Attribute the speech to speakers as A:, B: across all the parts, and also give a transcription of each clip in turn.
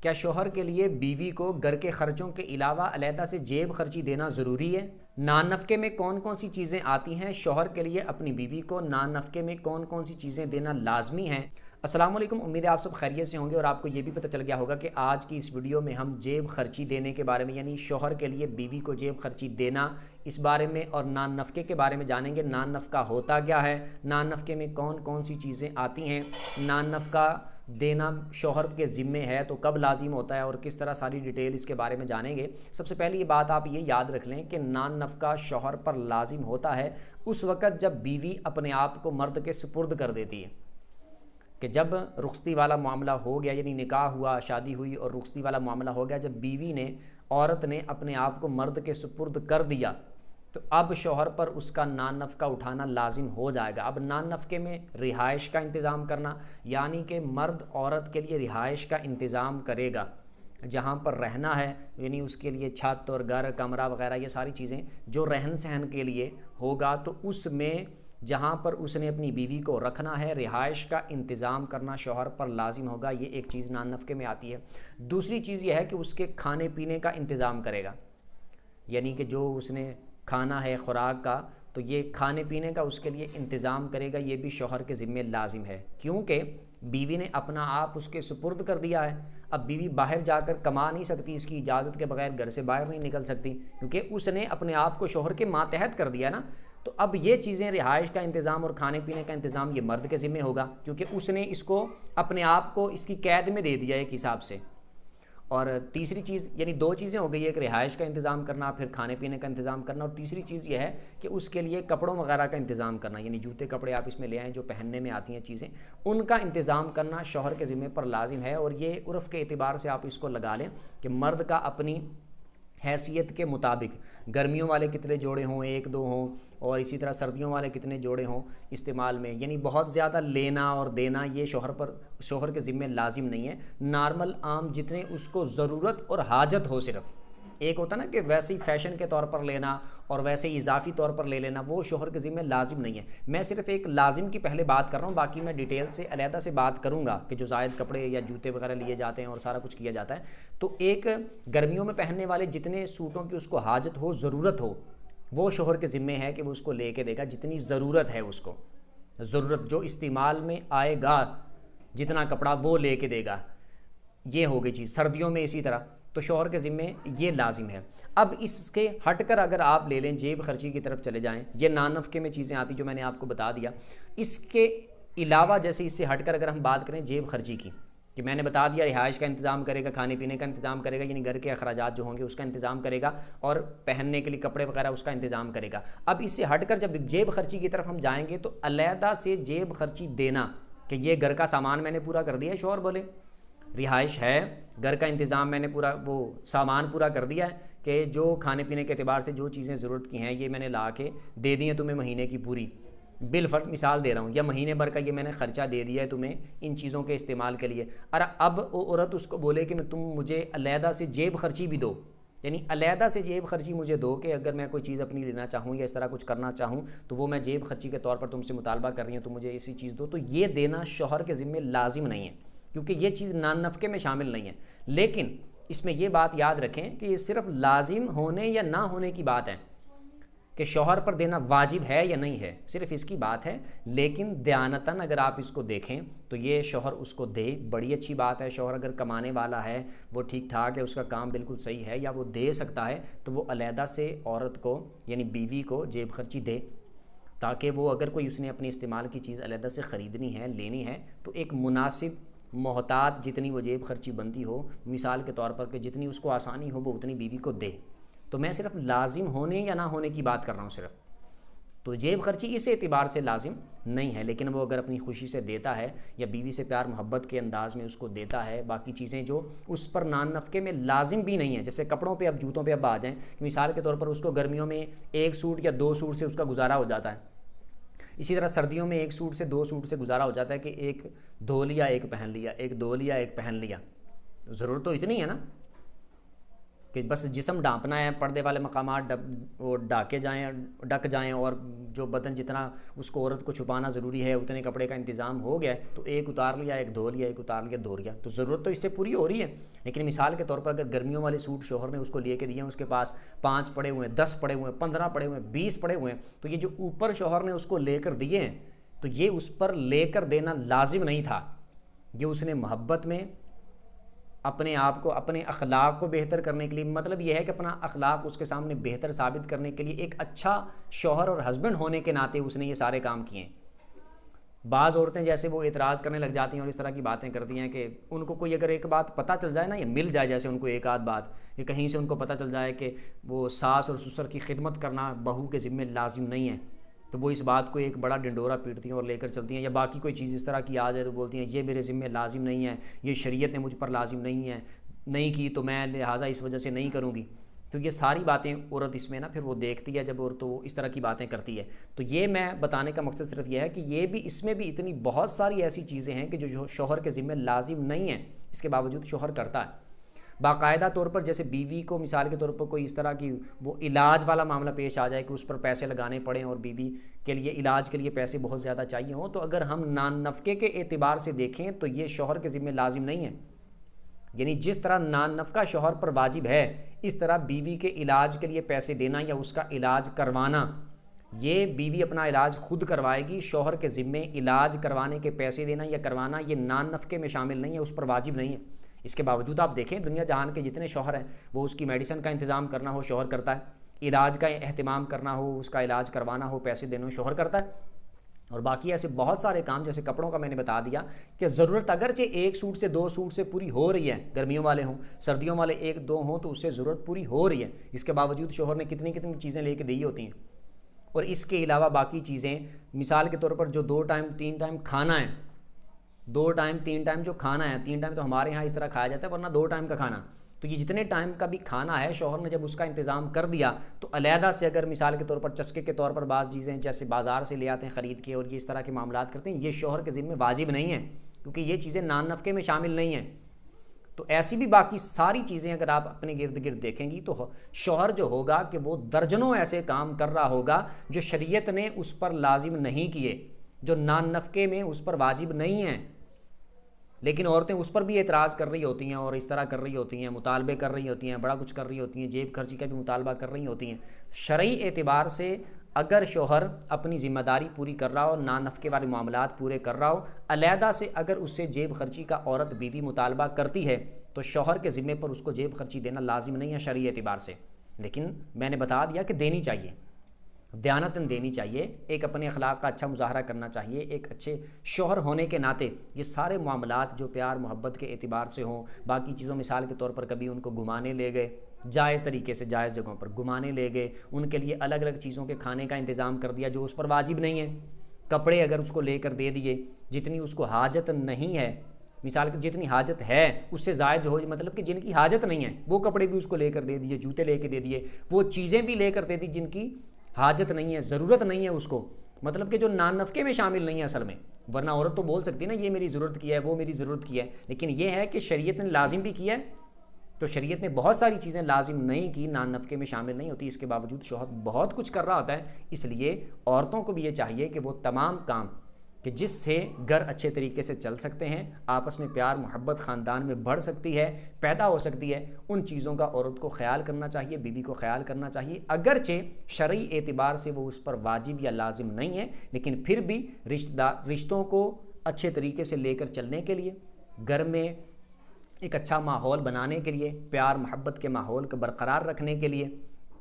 A: کیا شوہر کے لیے بیوی کو گھر کے خرچوں کے علاوہ علیحدہ سے جیب خرچی دینا ضروری ہے؟ نان نفقے میں کون کون سی چیزیں آتی ہیں؟ شوہر کے لیے اپنی بیوی کو نان نفقے میں کون کون سی چیزیں دینا لازمی ہیں؟ السلام علیکم، امید ہے آپ سب خیریت سے ہوں گے اور آپ کو یہ بھی پتہ چل گیا ہوگا کہ آج کی اس ویڈیو میں ہم جیب خرچی دینے کے بارے میں، یعنی شوہر کے لیے بیوی کو جیب خرچی دینا، اس بارے میں اور نان نفقے کے بارے میں جانیں گے۔ نان نفقہ ہوتا کیا ہے، نان نفقے میں کون کون سی چیزیں آتی ہیں، نان نفقہ دینا شوہر کے ذمے ہے تو کب لازم ہوتا ہے اور کس طرح، ساری ڈیٹیل اس کے بارے میں جانیں گے۔ سب سے پہلے یہ بات آپ یہ یاد رکھ لیں کہ نان نفقہ شوہر پر لازم ہوتا ہے اس وقت جب بیوی اپنے آپ کو مرد کے سپرد کر دیتی ہے، کہ جب رخصتی والا معاملہ ہو گیا، یعنی نکاح ہوا، شادی ہوئی اور رخصتی والا معاملہ ہو گیا، جب بیوی نے، عورت نے اپنے آپ کو مرد کے سپرد کر دیا تو اب شوہر پر اس کا نان نفقہ اٹھانا لازم ہو جائے گا۔ اب نان نفقے میں رہائش کا انتظام کرنا، یعنی کہ مرد عورت کے لیے رہائش کا انتظام کرے گا، جہاں پر رہنا ہے، یعنی اس کے لیے چھت اور گھر، کمرہ وغیرہ، یہ ساری چیزیں جو رہن سہن کے لیے ہوگا، تو اس میں جہاں پر اس نے اپنی بیوی کو رکھنا ہے، رہائش کا انتظام کرنا شوہر پر لازم ہوگا۔ یہ ایک چیز نان نفقے میں آتی ہے۔ دوسری چیز یہ ہے کہ اس کے کھانے پینے کا انتظام کرے گا، یعنی کہ جو اس نے کھانا ہے خوراک کا، تو یہ کھانے پینے کا اس کے لیے انتظام کرے گا، یہ بھی شوہر کے ذمے لازم ہے، کیونکہ بیوی نے اپنا آپ اس کے سپرد کر دیا ہے۔ اب بیوی باہر جا کر کما نہیں سکتی، اس کی اجازت کے بغیر گھر سے باہر نہیں نکل سکتی، کیونکہ اس نے اپنے آپ کو شوہر کے ماتحت کر دیا نا۔ تو اب یہ چیزیں، رہائش کا انتظام اور کھانے پینے کا انتظام، یہ مرد کے ذمے ہوگا، کیونکہ اس نے اس کو اپنے آپ کو اس کی قید میں دے دیا ایک حساب سے۔ اور تیسری چیز، یعنی دو چیزیں ہو گئی، ایک رہائش کا انتظام کرنا، پھر کھانے پینے کا انتظام کرنا، اور تیسری چیز یہ ہے کہ اس کے لیے کپڑوں وغیرہ کا انتظام کرنا، یعنی جوتے کپڑے آپ اس میں لے آئیں جو پہننے میں آتی ہیں چیزیں، ان کا انتظام کرنا شوہر کے ذمے پر لازم ہے۔ اور یہ عرف کے اعتبار سے آپ اس کو لگا لیں کہ مرد کا اپنی حیثیت کے مطابق گرمیوں والے کتنے جوڑے ہوں، ایک دو ہوں، اور اسی طرح سردیوں والے کتنے جوڑے ہوں استعمال میں، یعنی بہت زیادہ لینا اور دینا یہ شوہر کے ذمے لازم نہیں ہے۔ نارمل عام جتنے اس کو ضرورت اور حاجت ہو، صرف ایک ہوتا نا کہ ویسے ہی فیشن کے طور پر لینا اور ویسے ہی اضافی طور پر لے لینا، وہ شوہر کے ذمہ لازم نہیں ہے۔ میں صرف ایک لازم کی پہلے بات کر رہا ہوں، باقی میں ڈیٹیل سے علیحدہ سے بات کروں گا کہ جو زائد کپڑے یا جوتے وغیرہ لیے جاتے ہیں اور سارا کچھ کیا جاتا ہے۔ تو ایک گرمیوں میں پہننے والے جتنے سوٹوں کی اس کو حاجت ہو، ضرورت ہو، وہ شوہر کے ذمے ہے کہ وہ اس کو لے کے دے گا، جتنی ضرورت ہے اس کو، ضرورت جو استعمال میں آئے گا جتنا کپڑا وہ لے کے دے گا، یہ ہو گئی چیز۔ سردیوں میں اسی طرح، تو شوہر کے ذمے یہ لازم ہے۔ اب اس کے ہٹ کر اگر آپ لے لیں، جیب خرچی کی طرف چلے جائیں، یہ نان نفقے میں چیزیں آتی جو میں نے آپ کو بتا دیا۔ اس کے علاوہ جیسے اس سے ہٹ کر اگر ہم بات کریں جیب خرچی کی، کہ میں نے بتا دیا رہائش کا انتظام کرے گا، کھانے پینے کا انتظام کرے گا، یعنی گھر کے اخراجات جو ہوں گے اس کا انتظام کرے گا، اور پہننے کے لیے کپڑے وغیرہ اس کا انتظام کرے گا۔ اب اس سے ہٹ کر جب جیب خرچی کی طرف ہم جائیں گے تو علیحدہ سے جیب خرچی دینا، کہ یہ گھر کا سامان میں نے پورا کر دیا ہے، شوہر بولے رہائش ہے، گھر کا انتظام میں نے پورا، وہ سامان پورا کر دیا ہے، کہ جو کھانے پینے کے اعتبار سے جو چیزیں ضرورت کی ہیں یہ میں نے لا کے دے دی ہیں تمہیں مہینے کی پوری، بالفرض مثال دے رہا ہوں، یا مہینے بھر کا یہ میں نے خرچہ دے دیا ہے تمہیں ان چیزوں کے استعمال کے لیے۔ اور اب وہ عورت اس کو بولے کہ تم مجھے علیحدہ سے جیب خرچی بھی دو، یعنی علیحدہ سے جیب خرچی مجھے دو، کہ اگر میں کوئی چیز اپنی لینا چاہوں یا اس طرح کچھ کرنا چاہوں تو وہ میں جیب خرچی کے طور پر تم سے مطالبہ کر رہی ہوں، تو مجھے ایسی چیز دو، تو یہ دینا شوہر کے ذمے لازم نہیں ہے، کیونکہ یہ چیز نان نفقے میں شامل نہیں ہے۔ لیکن اس میں یہ بات یاد رکھیں کہ یہ صرف لازم ہونے یا نہ ہونے کی بات ہے، کہ شوہر پر دینا واجب ہے یا نہیں ہے، صرف اس کی بات ہے۔ لیکن دیانتاً اگر آپ اس کو دیکھیں تو یہ شوہر اس کو دے، بڑی اچھی بات ہے۔ شوہر اگر کمانے والا ہے، وہ ٹھیک ٹھاک ہے، اس کا کام بالکل صحیح ہے، یا وہ دے سکتا ہے، تو وہ علیحدہ سے عورت کو، یعنی بیوی کو جیب خرچی دے، تاکہ وہ اگر کوئی اس نے اپنی استعمال کی چیز علیحدہ سے خریدنی ہے، لینی ہے، تو ایک مناسب محتاط جتنی وہ جیب خرچی بنتی ہو، مثال کے طور پر کہ جتنی اس کو آسانی ہو وہ اتنی بیوی کو دے۔ تو میں صرف لازم ہونے یا نہ ہونے کی بات کر رہا ہوں صرف، تو جیب خرچی اس اعتبار سے لازم نہیں ہے، لیکن وہ اگر اپنی خوشی سے دیتا ہے یا بیوی سے پیار محبت کے انداز میں اس کو دیتا ہے، باقی چیزیں جو اس پر نان نفقے میں لازم بھی نہیں ہیں، جیسے کپڑوں پہ، اب جوتوں پہ اب آ جائیں، مثال کے طور پر اس کو گرمیوں میں ایک سوٹ یا دو سوٹ سے اس کا گزارا ہو جاتا ہے، اسی طرح سردیوں میں ایک سوٹ سے دو سوٹ سے گزارا ہو جاتا ہے، کہ ایک دھو لیا ایک پہن لیا، ایک دھو لیا ایک پہن لیا۔ ضرورت تو اتنی ہے نا کہ بس جسم ڈھانپنا ہے، پردے والے مقامات وہ ڈھک جائیں اور جو بدن جتنا اس کو عورت کو چھپانا ضروری ہے اتنے کپڑے کا انتظام ہو گیا ہے، تو ایک اتار لیا، ایک دھو لیا، ایک اتار لیا، دھو لیا، تو ضرورت تو اس سے پوری ہو رہی ہے۔ لیکن مثال کے طور پر اگر گرمیوں والے سوٹ شوہر نے اس کو لے کے دیے ہیں، اس کے پاس 5 پڑے ہوئے ہیں، 10 پڑے ہوئے ہیں، 15 پڑے ہوئے ہیں، 20 پڑے ہوئے ہیں، تو یہ جو اوپر شوہر نے اس کو لے کر دیے ہیں تو یہ اس پر لے کر دینا لازم نہیں تھا، یہ اس نے محبت میں اپنے آپ کو، اپنے اخلاق کو بہتر کرنے کے لیے، مطلب یہ ہے کہ اپنا اخلاق اس کے سامنے بہتر ثابت کرنے کے لیے ایک اچھا شوہر اور ہسبینڈ ہونے کے ناطے اس نے یہ سارے کام کیے ہیں۔ بعض عورتیں جیسے وہ اعتراض کرنے لگ جاتی ہیں اور اس طرح کی باتیں کرتی ہیں کہ ان کو کوئی اگر ایک بات پتہ چل جائے نا، یا مل جائے جیسے ان کو ایک آدھ بات، یا کہیں سے ان کو پتہ چل جائے کہ وہ ساس اور سسر کی خدمت کرنا بہو کے ذمہ لازم نہیں ہے، تو وہ اس بات کو ایک بڑا ڈنڈورا پیٹتی ہیں اور لے کر چلتی ہیں، یا باقی کوئی چیز اس طرح کی آ جائے تو بولتی ہیں یہ میرے ذمہ لازم نہیں ہے، یہ شریعت نے مجھ پر لازم نہیں کی تو میں لہٰذا اس وجہ سے نہیں کروں گی۔ تو یہ ساری باتیں عورت اس میں نا پھر وہ دیکھتی ہے جب عورت وہ اس طرح کی باتیں کرتی ہے۔ تو یہ میں بتانے کا مقصد صرف یہ ہے کہ یہ بھی، اس میں بھی اتنی بہت ساری ایسی چیزیں ہیں کہ جو شوہر کے ذمہ لازم نہیں ہیں، اس کے باوجود شوہر کرتا ہے۔ باقاعدہ طور پر جیسے بیوی کو مثال کے طور پر کوئی اس طرح کی وہ علاج والا معاملہ پیش آ جائے کہ اس پر پیسے لگانے پڑیں اور بیوی کے لیے علاج کے لیے پیسے بہت زیادہ چاہیے ہوں، تو اگر ہم نان نفقے کے اعتبار سے دیکھیں تو یہ شوہر کے ذمہ لازم نہیں ہے۔ یعنی جس طرح نان نفقہ شوہر پر واجب ہے، اس طرح بیوی کے علاج کے لیے پیسے دینا یا اس کا علاج کروانا، یہ بیوی اپنا علاج خود کروائے گی، شوہر کے ذمے علاج کروانے کے پیسے دینا یا کروانا یہ نان نفقے میں شامل نہیں ہے، اس پر واجب نہیں ہے۔ اس کے باوجود آپ دیکھیں دنیا جہان کے جتنے شوہر ہیں وہ اس کی میڈیسن کا انتظام کرنا ہو شوہر کرتا ہے، علاج کا اہتمام کرنا ہو، اس کا علاج کروانا ہو، پیسے دینے ہو، شوہر کرتا ہے، اور باقی ایسے بہت سارے کام جیسے کپڑوں کا میں نے بتا دیا کہ ضرورت اگرچہ ایک سوٹ سے 2 سوٹ سے پوری ہو رہی ہے، گرمیوں والے ہوں، سردیوں والے 1-2 ہوں تو اس سے ضرورت پوری ہو رہی ہے، اس کے باوجود شوہر نے کتنی چیزیں لے کے دی ہوتی ہیں۔ اور اس کے علاوہ باقی چیزیں مثال کے طور پر جو 2 ٹائم 3 ٹائم کھانا ہے، 2 ٹائم 3 ٹائم جو کھانا ہے، 3 ٹائم تو ہمارے ہاں اس طرح کھایا جاتا ہے، ورنہ 2 ٹائم کا کھانا، تو یہ جتنے ٹائم کا بھی کھانا ہے شوہر نے جب اس کا انتظام کر دیا تو علیحدہ سے اگر مثال کے طور پر چسکے کے طور پر بعض چیزیں جیسے بازار سے لے آتے ہیں خرید کے اور یہ اس طرح کے معاملات کرتے ہیں، یہ شوہر کے ذمہ واجب نہیں ہیں کیونکہ یہ چیزیں نان نفقے میں شامل نہیں ہیں۔ تو ایسی بھی باقی ساری چیزیں اگر آپ اپنے گرد گرد دیکھیں گی تو شوہر جو ہوگا کہ وہ درجنوں ایسے کام کر رہا ہوگا جو شریعت نے اس پر لازم نہیں کیے، جو نان نفقے میں اس پر واجب نہیں ہیں، لیکن عورتیں اس پر بھی اعتراض کر رہی ہوتی ہیں اور اس طرح کر رہی ہوتی ہیں، مطالبے کر رہی ہوتی ہیں، بڑا کچھ کر رہی ہوتی ہیں، جیب خرچی کا بھی مطالبہ کر رہی ہوتی ہیں۔ شرعی اعتبار سے اگر شوہر اپنی ذمہ داری پوری کر رہا ہو، نان نفقے والے معاملات پورے کر رہا ہو، علیحدہ سے اگر اس سے جیب خرچی کا عورت بیوی مطالبہ کرتی ہے تو شوہر کے ذمے پر اس کو جیب خرچی دینا لازم نہیں ہے شرعی اعتبار سے، لیکن میں نے بتا دیا کہ دینی چاہیے، دیانتاً دینی چاہیے، ایک اپنے اخلاق کا اچھا مظاہرہ کرنا چاہیے، ایک اچھے شوہر ہونے کے ناطے یہ سارے معاملات جو پیار محبت کے اعتبار سے ہوں، باقی چیزوں مثال کے طور پر کبھی ان کو گھمانے لے گئے، جائز طریقے سے جائز جگہوں پر گھمانے لے گئے، ان کے لیے الگ الگ چیزوں کے کھانے کا انتظام کر دیا جو اس پر واجب نہیں ہے، کپڑے اگر اس کو لے کر دے دیے جتنی اس کو حاجت نہیں ہے، مثال کی جتنی حاجت ہے اس سے زائد جو ہو، مطلب کہ جن کی حاجت نہیں ہے وہ کپڑے بھی اس کو لے کر دے دیے، جوتے لے کے دے دیے، وہ چیزیں بھی لے کر دے دی جن کی حاجت نہیں ہے، ضرورت نہیں ہے اس کو، مطلب کہ جو نان نفقے میں شامل نہیں ہے اصل میں، ورنہ عورت تو بول سکتی ہے نا یہ میری ضرورت کی ہے، وہ میری ضرورت کی ہے، لیکن یہ ہے کہ شریعت نے لازم بھی کیا ہے، تو شریعت نے بہت ساری چیزیں لازم نہیں کی، نان نفقے میں شامل نہیں ہوتی، اس کے باوجود شوہر بہت کچھ کر رہا ہوتا ہے، اس لیے عورتوں کو بھی یہ چاہیے کہ وہ تمام کام کہ جس سے گھر اچھے طریقے سے چل سکتے ہیں، آپس میں پیار محبت خاندان میں بڑھ سکتی ہے، پیدا ہو سکتی ہے، ان چیزوں کا عورت کو خیال کرنا چاہیے، بیوی کو خیال کرنا چاہیے، اگرچہ شرعی اعتبار سے وہ اس پر واجب یا لازم نہیں ہے، لیکن پھر بھی رشتوں کو اچھے طریقے سے لے کر چلنے کے لیے، گھر میں ایک اچھا ماحول بنانے کے لیے، پیار محبت کے ماحول کو برقرار رکھنے کے لیے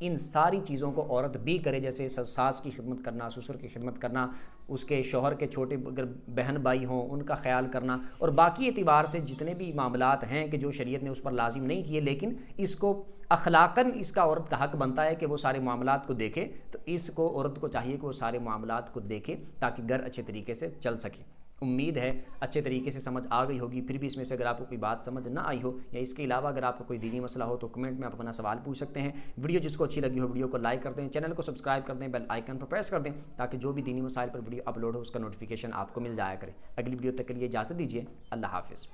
A: ان ساری چیزوں کو عورت بھی کرے، جیسے ساس کی خدمت کرنا، سسر کی خدمت کرنا، اس کے شوہر کے چھوٹے اگر بہن بھائی ہوں ان کا خیال کرنا، اور باقی اعتبار سے جتنے بھی معاملات ہیں کہ جو شریعت نے اس پر لازم نہیں کیے لیکن اس کو اخلاقاً اس کا عورت کا حق بنتا ہے کہ وہ سارے معاملات کو دیکھے، تو اس کو عورت کو چاہیے کہ وہ سارے معاملات کو دیکھے تاکہ گھر اچھے طریقے سے چل سکے۔ امید ہے اچھے طریقے سے سمجھ آ گئی ہوگی، پھر بھی اس میں سے اگر آپ کو کوئی بات سمجھ نہ آئی ہو یا اس کے علاوہ اگر آپ کو کوئی دینی مسئلہ ہو تو کمنٹ میں آپ اپنا سوال پوچھ سکتے ہیں۔ ویڈیو جس کو اچھی لگی ہو ویڈیو کو لائک کر دیں، چینل کو سبسکرائب کر دیں، بیل آئیکن پر پریس کر دیں تاکہ جو بھی دینی مسائل پر ویڈیو اپلوڈ ہو اس کا نوٹیفیکیشن آپ کو مل جایا کرے۔ اگلی ویڈیو تک کے لیے اجازت دیجیے، اللہ حافظ۔